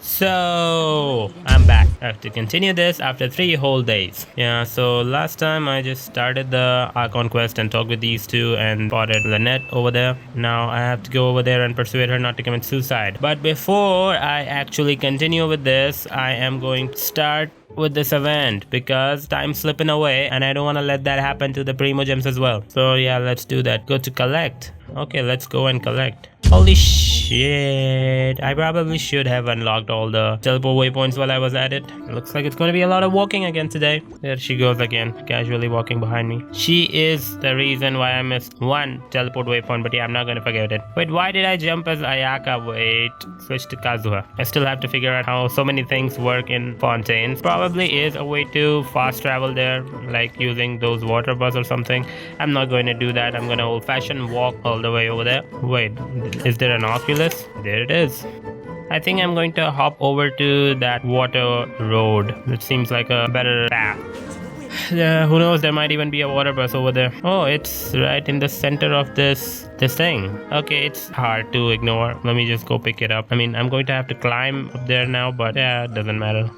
So I'm back. I have to continue this after 3 whole days. Yeah, so last time I just started the Archon quest and talked with these two and spotted Lynette over there. Now I have to go over there and persuade her not to commit suicide. But before I actually continue with this, I am going to start with this event because time's slipping away and I don't want to let that happen to the Primogems as well. So yeah, let's do that. Go to collect. Okay, let's go and collect. Holy shit. I probably should have unlocked all the teleport waypoints while I was at it. Looks like it's going to be a lot of walking again today. There she goes again, casually walking behind me. She is the reason why I missed one teleport waypoint, but yeah, I'm not going to forget it. Wait, why did I jump as Ayaka? Wait, switch to Kazuha. I still have to figure out how so many things work in Fontaines. Probably is a way to fast travel there, like using those water bus or something. I'm not going to do that. I'm going to old-fashioned walk all the way over there. Wait, is there an Oculus? There it is. I think I'm going to hop over to that water road. It seems like a better path. Who knows, there might even be a water bus over there. Oh, it's right in the center of this thing. Okay, it's hard to ignore. Let me just go pick it up. I mean, I'm going to have to climb up there now, but yeah, it doesn't matter.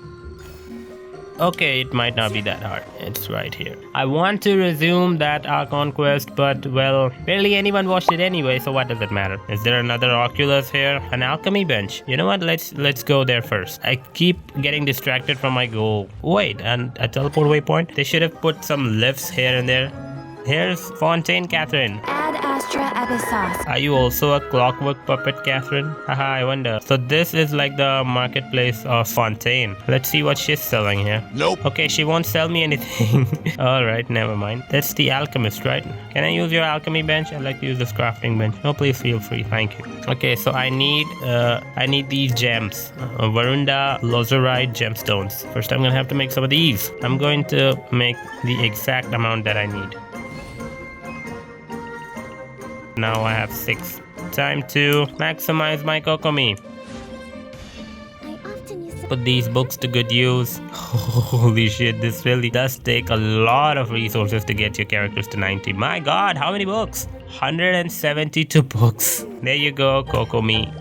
Okay, it might not be that hard. It's right here. I want to resume that Archon quest, but well, barely anyone watched it anyway, so what does it matter? Is there another Oculus here? An alchemy bench? You know what? Let's go there first. I keep getting distracted from my goal. Wait, and a teleport waypoint? They should have put some lifts here and there. Here's Fontaine Catherine. Ad Astra Abyssos. Are you also a clockwork puppet, Catherine? Haha, I wonder. So this is like the marketplace of Fontaine. Let's see what she's selling here. Nope. Okay, she won't sell me anything. Alright, never mind. That's the alchemist, right? Can I use your alchemy bench? I'd like to use this crafting bench. No, please feel free. Thank you. Okay, so I need these gems. Varunda Lazurite gemstones. First, I'm gonna have to make some of these. I'm going to make the exact amount that I need. Now I have 6. Time to maximize my Kokomi. Put these books to good use. Holy shit, this really does take a lot of resources to get your characters to 90. My god, how many books? 172 books. There you go, Kokomi.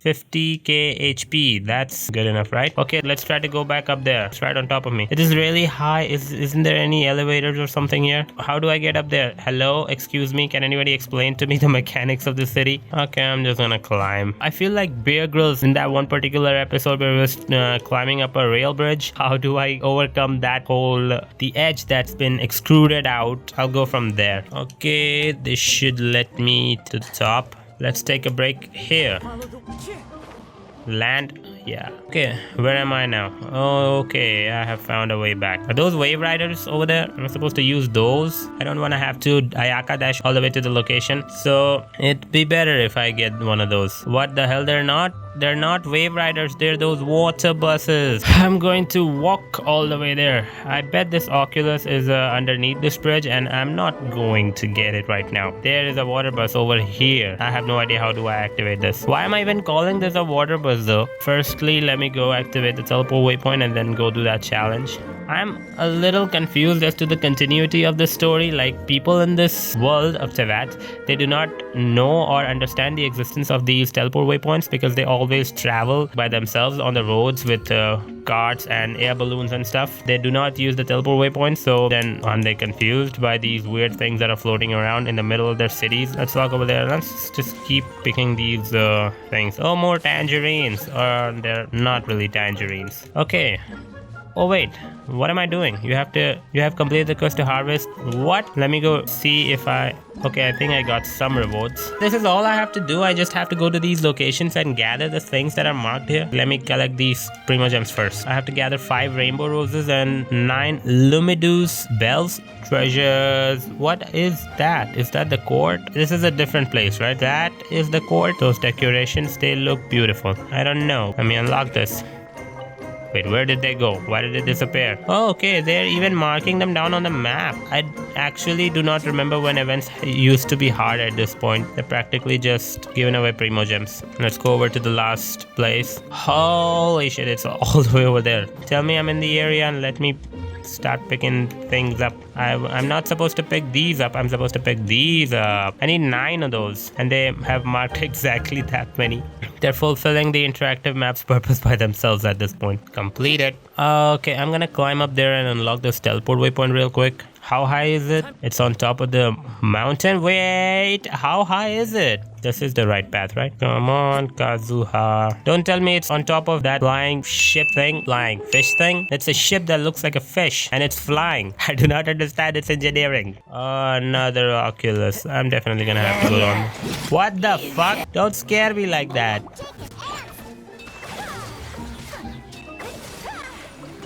50k HP, that's good enough, right? Okay, let's try to go back up there. It's right on top of me. It is really high. Isn't there any elevators or something here? How do I get up there? Hello, excuse me, can anybody explain to me the mechanics of the city? Okay, I'm just gonna climb. I feel like Bear Grylls in that one particular episode where we was climbing up a rail bridge. How do I overcome that whole the edge that's been extruded out? I'll go from there. Okay, this should let me to the top. Let's take a break here. Land. Yeah. Okay, where am I now? Oh, okay, I have found a way back. Are those wave riders over there? Am I supposed to use those? I don't want to have to Ayaka dash all the way to the location. So it'd be better if I get one of those. What the hell? They're not? They're not wave riders, they're those water buses. I'm going to walk all the way there. I bet this Oculus is underneath this bridge and I'm not going to get it right now. There is a water bus over here. I have no idea how do I activate this. Why am I even calling this a water bus though? Firstly, let me go activate the teleport waypoint and then go do that challenge. I'm a little confused as to the continuity of the story. Like, people in this world of Teyvat, they do not know or understand the existence of these teleport waypoints because they always travel by themselves on the roads with carts and air balloons and stuff. They do not use the teleport waypoints, so then aren't they confused by these weird things that are floating around in the middle of their cities? Let's walk over there. Let's just keep picking these things. Oh, more tangerines. They're not really tangerines. Okay. Oh wait, what am I doing? You have completed the quest to harvest. What? Let me go see if okay, I think I got some rewards. This is all I have to do. I just have to go to these locations and gather the things that are marked here. Let me collect these Primogems first. I have to gather 5 rainbow roses and 9 Lumidus bells. Treasures. What is that? Is that the court? This is a different place, right? That is the court. Those decorations, they look beautiful. I don't know. Let me unlock this. Wait, where did they go? Why did they disappear? Oh, okay, they're even marking them down on the map. I actually do not remember when events used to be hard at this point. They're practically just giving away Primogems. Let's go over to the last place. Holy shit, it's all the way over there. Tell me I'm in the area and let me start picking things up. I'm not supposed to pick these up. I'm supposed to pick these up. I need 9 of those. And they have marked exactly that many. They're fulfilling the interactive map's purpose by themselves at this point. Completed. Okay, I'm gonna climb up there and unlock this teleport waypoint real quick. How high is it? It's on top of the mountain. Wait, how high is it? This is the right path, right? Come on, Kazuha. Don't tell me it's on top of that flying ship thing, flying fish thing. It's a ship that looks like a fish and it's flying. I do not understand its engineering. Another Oculus. I'm definitely gonna have to go on. What the fuck? Don't scare me like that.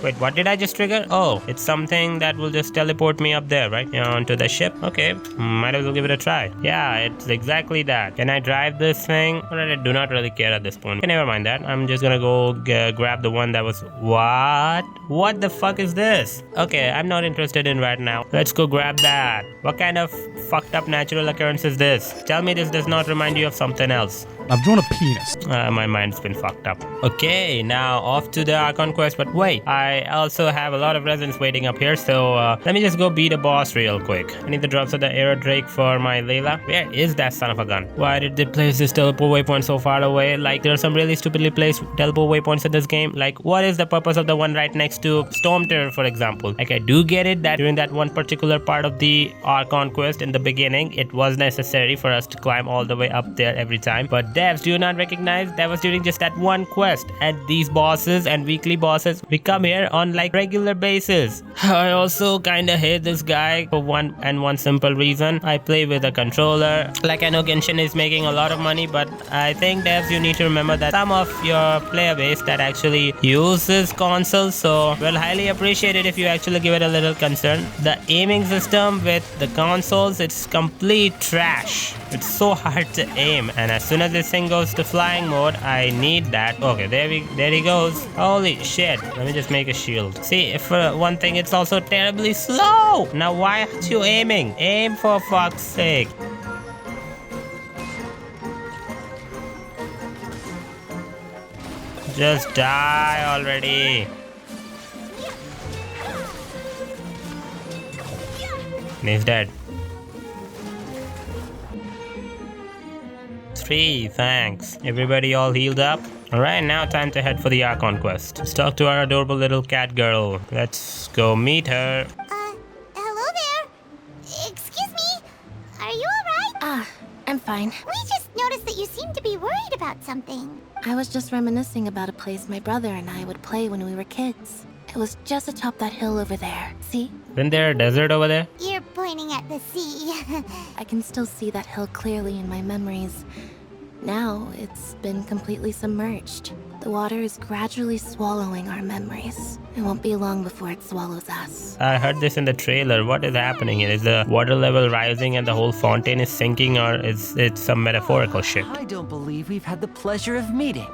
Wait, what did I just trigger? Oh, it's something that will just teleport me up there, right? Onto the ship. Okay, might as well give it a try. Yeah, it's exactly that. Can I drive this thing? I do not really care at this point. Okay, never mind that. I'm just gonna go grab the one that was... What? What the fuck is this? Okay, I'm not interested in right now. Let's go grab that. What kind of fucked up natural occurrence is this? Tell me this does not remind you of something else. I've drawn a penis. My mind's been fucked up. Okay, now off to the Archon quest. But wait, I also have a lot of residents waiting up here. So let me just go beat a boss real quick. I need the drops of the Aero Drake for my Layla. Where is that son of a gun? Why did they place this teleport waypoint so far away? Like, there are some really stupidly placed teleport waypoints in this game. Like, what is the purpose of the one right next to Storm Terror, for example? Like, I do get it that during that one particular part of the Archon quest in the beginning, it was necessary for us to climb all the way up there every time. But devs, do you not recognize that was during just that one quest? And these bosses and weekly bosses, we come here on like regular basis. I also kinda hate this guy for one simple reason. I play with a controller. Like, I know Genshin is making a lot of money, but I think devs, you need to remember that some of your player base that actually uses consoles, so we'll highly appreciate it if you actually give it a little concern. The aiming system with the consoles, it's complete trash. It's so hard to aim, and as soon as this thing goes to flying mode, I need that. Okay, there he goes. Holy shit. Let me just make a shield. See, if one thing, it's also terribly slow. Now why aren't you aiming? Aim, for fuck's sake. Just die already. And he's dead. 3, thanks. Everybody all healed up? Alright, now time to head for the Archon quest. Let's talk to our adorable little cat girl. Let's go meet her. Hello there. Excuse me. Are you alright? I'm fine. We just noticed that you seem to be worried about something. I was just reminiscing about a place my brother and I would play when we were kids. It was just atop that hill over there. See? Isn't there a desert over there? You're pointing at the sea. I can still see that hill clearly in my memories. Now, it's been completely submerged. The water is gradually swallowing our memories. It won't be long before it swallows us. I heard this in the trailer. What is happening here? Is the water level rising and the whole fountain is sinking, or is it some metaphorical shit? I don't believe we've had the pleasure of meeting.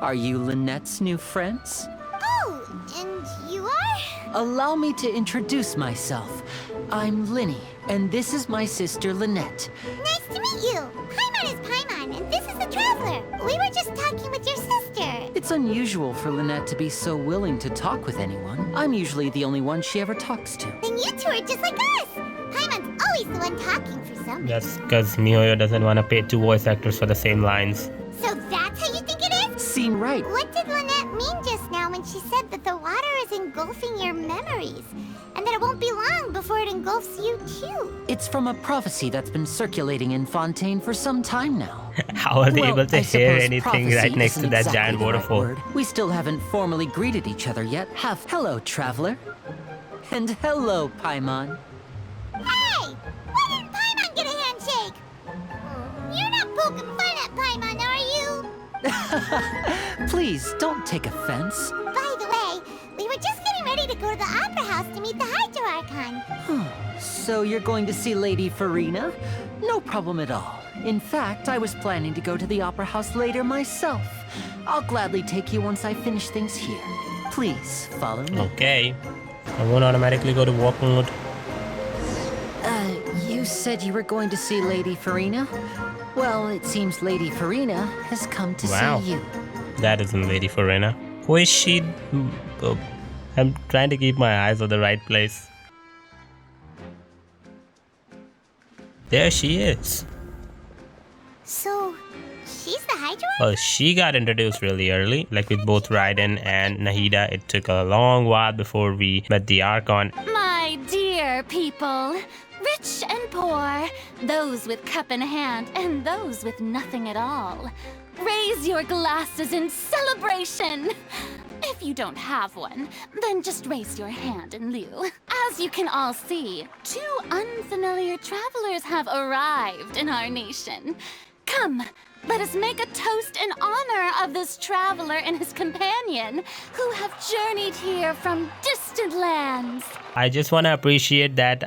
Are you Lynette's new friends? Oh, and you are? Allow me to introduce myself. I'm Linny, and this is my sister Lynette. Nice to meet you. Paimon is Paimon, and this is the Traveler. We were just talking with your sister. It's unusual for Lynette to be so willing to talk with anyone. I'm usually the only one she ever talks to. Then you two are just like us. Paimon's always the one talking for some reason. That's because MiHoYo doesn't want to pay 2 voice actors for the same lines. So that's how you think it is? Seem right. What did Lynette mean just now when she said that the water is engulfing your memories? And that it won't be long before it engulfs you too? It's from a prophecy that's been circulating in Fontaine for some time now. How are they Well, able to I hear suppose anything prophecy right next to isn't that exactly giant the right waterfall? word. We still haven't formally greeted each other yet. Hello, Traveler. And hello, Paimon. Hey! Why didn't Paimon get a handshake? You're not poking fun at Paimon, are you? Please, don't take offense. By the way, we were just getting ready to go to the Opera House to meet the Hydro Archon. So you're going to see Lady Farina? No problem at all. In fact, I was planning to go to the Opera House later myself. I'll gladly take you once I finish things here. Please, follow me. Okay. I won't automatically go to walk mode. You said you were going to see Lady Farina? Well, it seems Lady Farina has come to Wow. see you. That isn't Lady Farina. Who is she? Oh, I'm trying to keep my eyes on the right place. There she is. So, she's the Hydra? Well, she got introduced really early. Like with both Raiden and Nahida, it took a long while before we met the Archon. My dear people, rich and poor, those with cup in hand and those with nothing at all, raise your glasses in celebration. If you don't have one, then just raise your hand in lieu. As you can all see, two unfamiliar travelers have arrived in our nation. Come, let us make a toast in honor of this traveler and his companion who have journeyed here from distant lands. I just want to appreciate that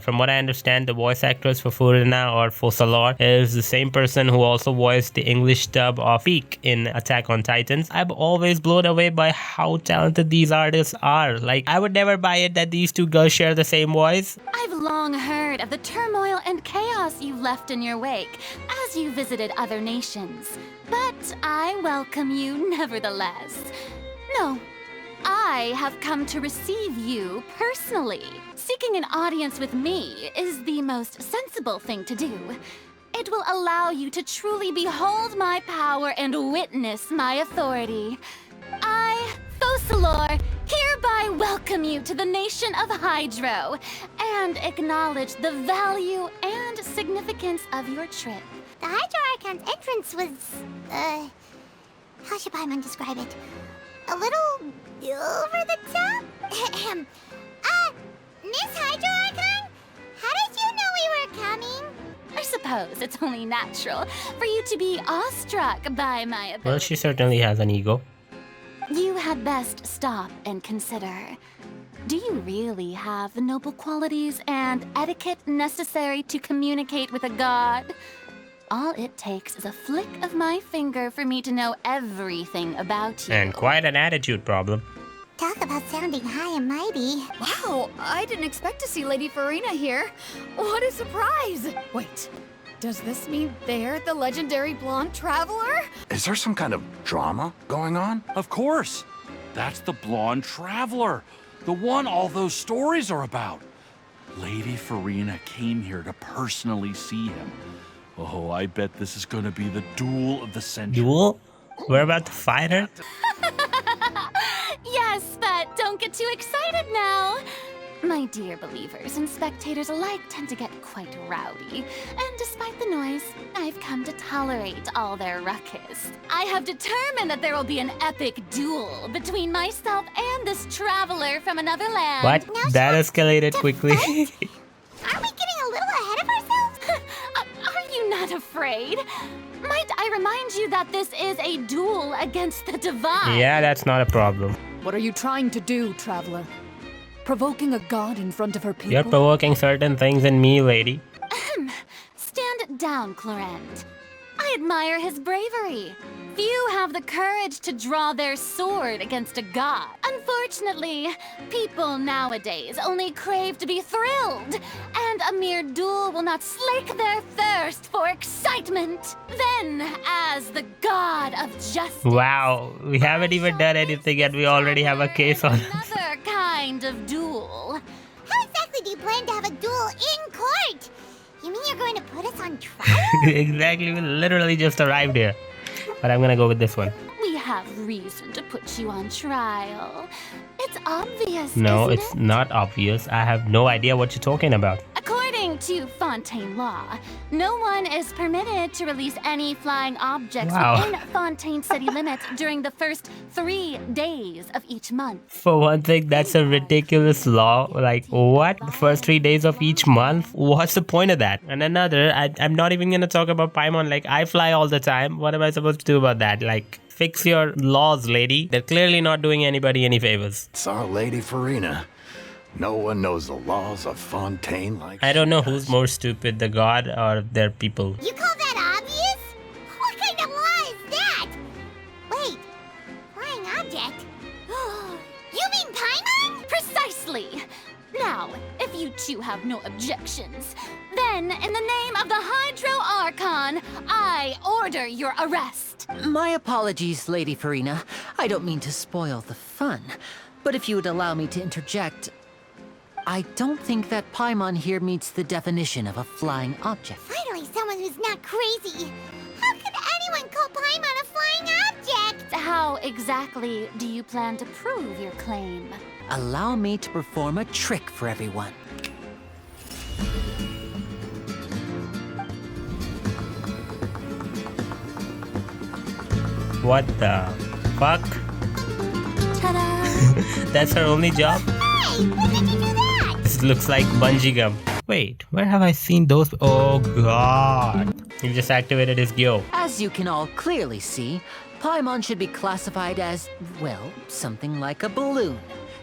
from what I understand, the voice actress for Furina or Focalors is the same person who also voiced the English dub of Peak in Attack on Titans. I'm always blown away by how talented these artists are. Like, I would never buy it that these two girls share the same voice. I've long heard of the turmoil and chaos you left in your wake as you visited other nations, but I welcome you nevertheless. No, I have come to receive you personally. Seeking an audience with me is the most sensible thing to do. It will allow you to truly behold my power and witness my authority. I, Focalors, hereby welcome you to the nation of Hydro and acknowledge the value and significance of your trip. The Hydra Archon's entrance was, how should Paimon describe it? A little over the top? Miss Hydra Archon? How did you know we were coming? I suppose it's only natural for you to be awestruck by my ability. Well, she certainly has an ego. You had best stop and consider. Do you really have the noble qualities and etiquette necessary to communicate with a god? All it takes is a flick of my finger for me to know everything about you. And quite an attitude problem. Talk about sounding high and mighty. Wow, I didn't expect to see Lady Furina here. What a surprise! Wait, does this mean they're the legendary blonde traveler? Is there some kind of drama going on? Of course. That's the blonde traveler. The one all those stories are about. Lady Furina came here to personally see him. Oh, I bet this is gonna be the duel of the century. Duel? We're about to fight her? Yes, but don't get too excited now. My dear believers and spectators alike tend to get quite rowdy, and despite the noise, I've come to tolerate all their ruckus. I have determined that there will be an epic duel between myself and this traveler from another land. What? That escalated quickly. Aren't we getting a little ahead of ourselves? Are you not afraid? Might I remind you that this is a duel against the divine? Yeah, that's not a problem. What are you trying to do, traveler? Provoking a god in front of her people? You're provoking certain things in me, lady. Stand down, Clorinde. I admire his bravery. Few have the courage to draw their sword against a god. Unfortunately, people nowadays only crave to be thrilled, and a mere duel will not slake their thirst for excitement. Then, as the god of justice... Wow, we haven't even done anything yet. We already have a case on us. Another kind of duel. How exactly do you plan to have a duel in court? You mean you're going to put us on trial? Exactly, we literally just arrived here. But I'm gonna go with this one. We have reason to put you on trial. It's obvious, No, isn't it's it? not obvious. I have no idea what you're talking about. According to Fontaine law, no one is permitted to release any flying objects Wow. within Fontaine city limits during the first 3 days of each month. For one thing, that's a ridiculous law. Like, what? The first 3 days of each month? What's the point of that? And another, I'm not even gonna talk about Paimon. Like, I fly all the time. What am I supposed to do about that? Like, fix your laws, lady. They're clearly not doing anybody any favors. It's our Lady Furina. No one knows the laws of Fontaine like I don't know she who's does. more stupid, the god or their people. You call that obvious? What kind of law is that? Wait, flying object? You mean Paimon? Precisely! Now, if you two have no objections, then in the name of the Hydro Archon, I order your arrest. My apologies, Lady Furina. I don't mean to spoil the fun. But if you would allow me to interject, I don't think that Paimon here meets the definition of a flying object. Finally, someone who's not crazy. How could anyone call Paimon a flying object? How exactly do you plan to prove your claim? Allow me to perform a trick for everyone. What the fuck? Ta-da! That's her only job? Hey, when did you do that? This looks like bungee gum. Wait, where have I seen those? Oh god. He just activated his Gyo. As you can all clearly see, Paimon should be classified as, well, something like a balloon.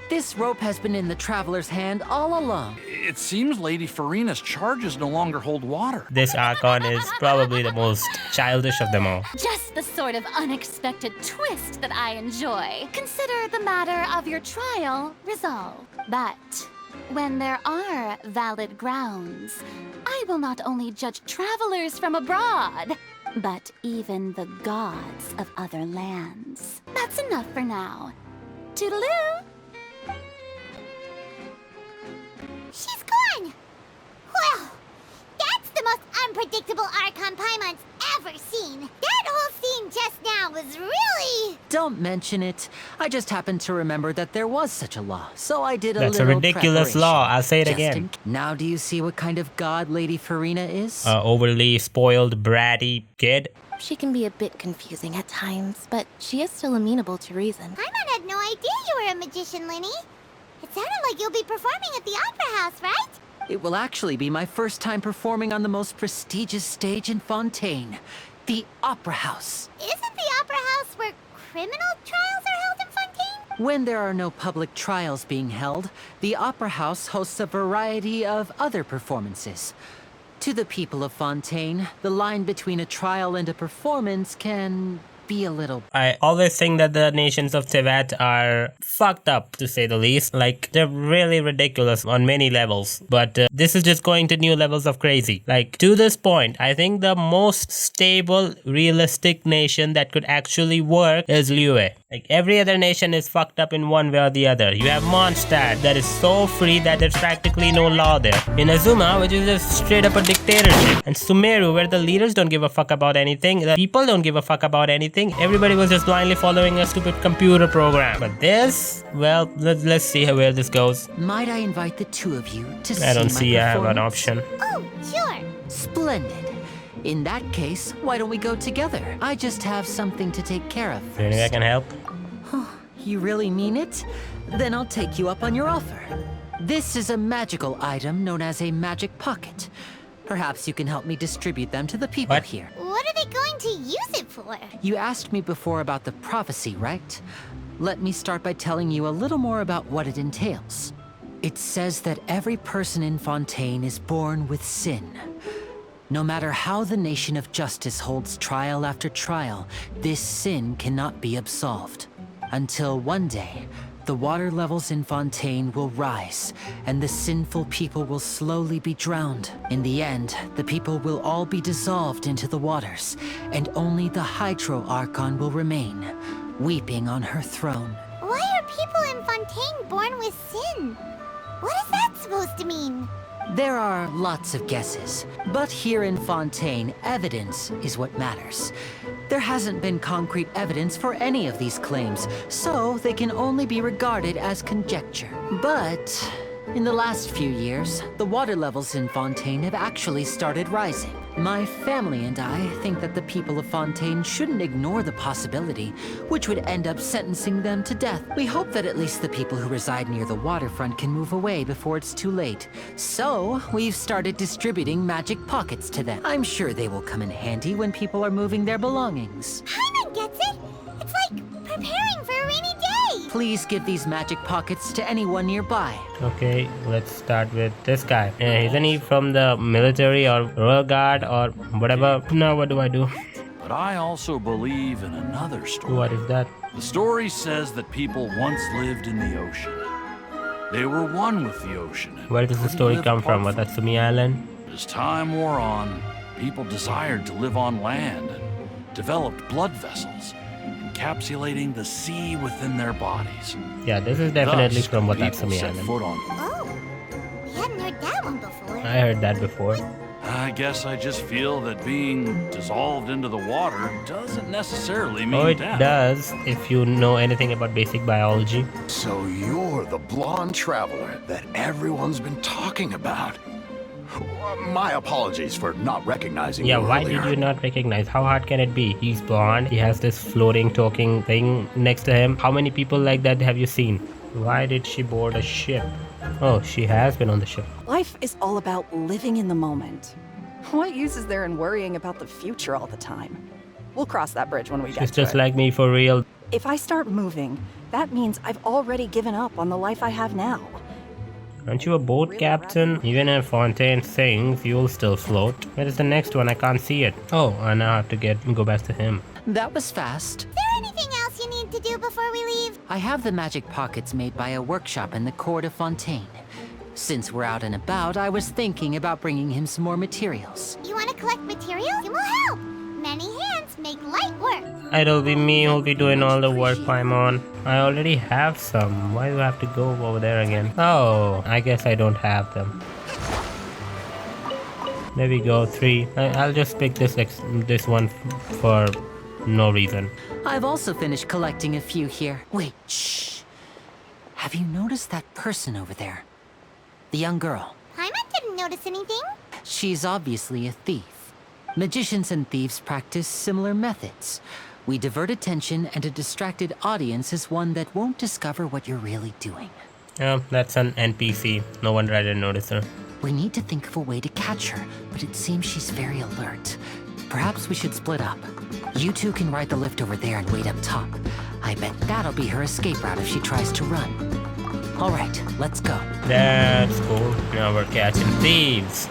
This rope has been in the traveler's hand all along. It seems Lady Farina's charges no longer hold water. This Archon is probably the most childish of them all. Just the sort of unexpected twist that I enjoy. Consider the matter of your trial resolved. But when there are valid grounds, I will not only judge travelers from abroad, but even the gods of other lands. That's enough for now. Toodaloo! She's gone! Well, that's the most unpredictable Archon Paimon's ever seen. That whole scene just now was really... Don't mention it. I just happened to remember that there was such a law, so I did a That's a little ridiculous preparation. law. I'll say it Just again. Now do you see what kind of god Lady Farina is? Overly spoiled, bratty kid. She can be a bit confusing at times, but she is still amenable to reason. Paimon had no idea you were a magician, Linny. It sounded like you'll be performing at the Opera House, right? It will actually be my first time performing on the most prestigious stage in Fontaine, the Opera House. Isn't the Opera House where criminal trials are held in Fontaine? When there are no public trials being held, the Opera House hosts a variety of other performances. To the people of Fontaine, the line between a trial and a performance can be a little... I always think that the nations of Teyvat are fucked up, to say the least. Like, they're really ridiculous on many levels. But this is just going to new levels of crazy. Like, to this point, I think the most stable, realistic nation that could actually work is Liyue. Like, every other nation is fucked up in one way or the other. You have Mondstadt, that is so free that there's practically no law there. Inazuma, which is just straight up a dictatorship. And Sumeru, where the leaders don't give a fuck about anything, the people don't give a fuck about anything. Everybody was just blindly following a stupid computer program. But this, well, let's see where this goes. Might I invite the two of you to see I don't my see I have an performance? option. Oh, sure. Splendid. In that case, why don't we go together? I just have something to take care of. Do you think I can help? You really mean it? Then I'll take you up on your offer. This is a magical item known as a magic pocket. Perhaps you can help me distribute them to the people What? here. What are they going to use it for? You asked me before about the prophecy, right? Let me start by telling you a little more about what it entails. It says that every person in Fontaine is born with sin. No matter how the Nation of Justice holds trial after trial, this sin cannot be absolved. Until one day, the water levels in Fontaine will rise, and the sinful people will slowly be drowned. In the end, the people will all be dissolved into the waters, and only the Hydro Archon will remain, weeping on her throne. Why are people in Fontaine born with sin? What is that supposed to mean? There are lots of guesses, but here in Fontaine, evidence is what matters. There hasn't been concrete evidence for any of these claims, so they can only be regarded as conjecture. But in the last few years, the water levels in Fontaine have actually started rising. My family and I think that the people of Fontaine shouldn't ignore the possibility, which would end up sentencing them to death. We hope that at least the people who reside near the waterfront can move away before it's too late. So, we've started distributing magic pockets to them. I'm sure they will come in handy when people are moving their belongings. Paimon gets it! It's like preparing for a rainy day! Please give these magic pockets to anyone nearby. Okay, let's start with this guy. Isn't he from the military or royal guard or whatever? Now what do I do? But I also believe in another story. What is that? The story says that people once lived in the ocean. They were one with the ocean. and Where does the couldn't story live come from? apart What, Tatsumi Island? As time wore on, people desired to live on land and developed blood vessels, encapsulating the sea within their bodies. Yeah, this is definitely Thus, from people Watatsumi set Island. foot on Oh, hadn't heard that one before. I heard that before. I guess I just feel that being dissolved into the water doesn't necessarily mean Oh, it death. does if you know anything about basic biology. So you're the blonde traveler that everyone's been talking about. My apologies for not recognizing Yeah, you why earlier. did you not recognize? How hard can it be? He's blonde. He has this floating, talking thing next to him. How many people like that have you seen? Why did she board a ship? Oh, she has been on the ship. Life is all about living in the moment. What use is there in worrying about the future all the time? We'll cross that bridge when we get She's to just it. like me for real. If I start moving, that means I've already given up on the life I have now. Aren't you a boat captain? Even if Fontaine sings, you'll still float. Where is the next one? I can't see it. Oh, I now have to go back to him. That was fast. Is there anything else you need to do before we leave? I have the magic pockets made by a workshop in the court of Fontaine. Since we're out and about, I was thinking about bringing him some more materials. You want to collect materials? It will help. Many hands make light work. It'll be me who'll be doing all the work, Paimon. I already have some. Why do I have to go over there again? Oh, I guess I don't have them. There we go, 3. I'll just pick this one for no reason. I've also finished collecting a few here. Wait, shh. Have you noticed that person over there? The young girl. Paimon didn't notice anything. She's obviously a thief. Magicians and thieves practice similar methods. We divert attention, and a distracted audience is one that won't discover what you're really doing. Oh, that's an NPC. No wonder I didn't notice her. We need to think of a way to catch her, but it seems she's very alert. Perhaps we should split up. You two can ride the lift over there and wait up top. I bet that'll be her escape route if she tries to run. All right, let's go. That's cool. Now we're catching thieves.